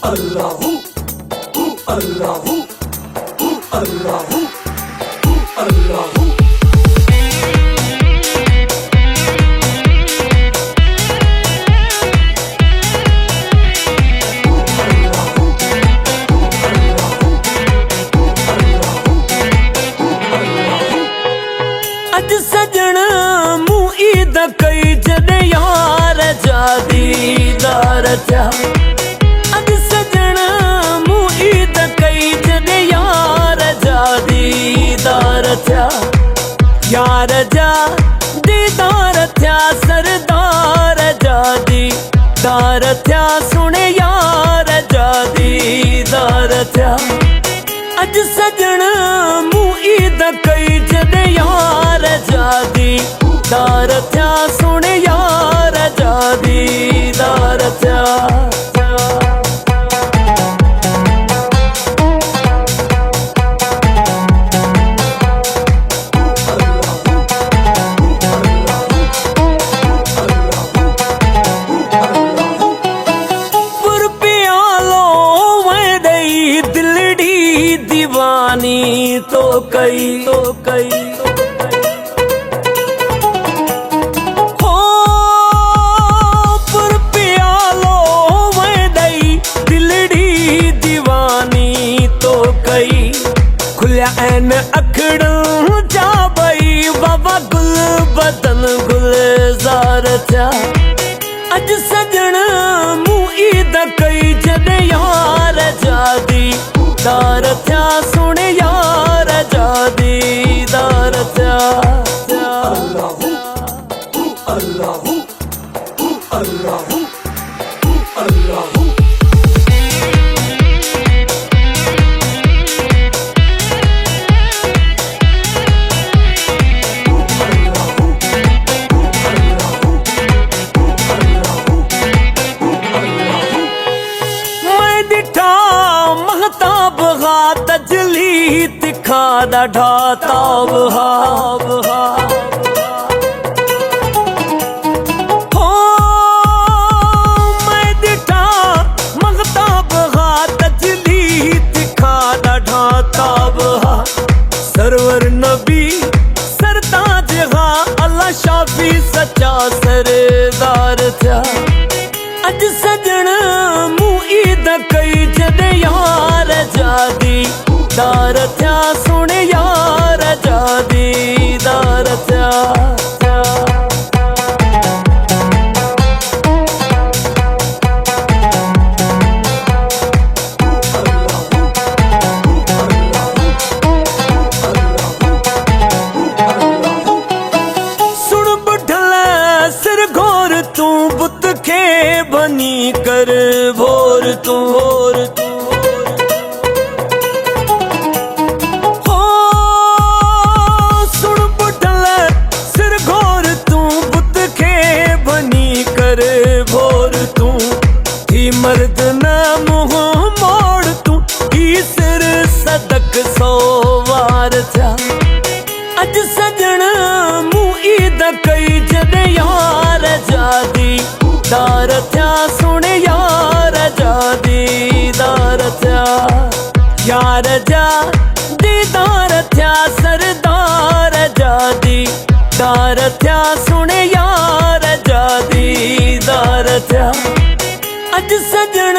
अल्लाहू अल्लाहू अल्लाहू अल्लाहू। अज सजन मुँह ईद कई जद यार जा दीदार जा। अज सजन मुँह ईद कई जद यार जा दीदार जा। यार जा दीदार थया सरदार जा दीदार थया सुने यार जा दीदार थया। अज सजन मुँह ईद कई जद यार जा दीदार थया सुने यार जा दीदार थया। दीवानी तो कई हो पुर प्यालो मैं दई दिलड़ी दीवानी तो कई। खुलिया ऐन अखड़ू जा बई बाबा गुल बदन गुलजार था। अज सजन मुँह ईद कई जद यार जा दीदार थया सुने यार जा दीदार थया। अल्लाहू अल्लाहू अल्लाहू अल्लाहू। महताब हा तजली तिखा ढाताब हा हो मैं दिठा महताब हा तजली तिखा ढाताब हा। सरवर नबी सरताज हा अल्लाह शाफी सच्चा सरदार था। अज सजन मुँह ईद कई जद यार जा दीदार थया सुने यार जा दीदार थया। सुन बुढ़ल सिर घोर तू बुत के बनी कर भोर तू हो सुन बुढ़ल सिर घोर तू बुत के बनी कर भोर तू। ही मर्द न मुँह मोड़ तू ही सिर सदक सोवार था। अज सजन मुँह ईद कई जद यार जा दीदार थया सुने यार जा दीदार थया। यार जा दीदार थया सरदार जा दीदार थया सुने यार जा दीदार थया। अज सजन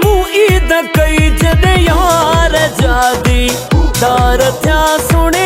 मुँह ईद कई जद यार जा दीदार थया सुने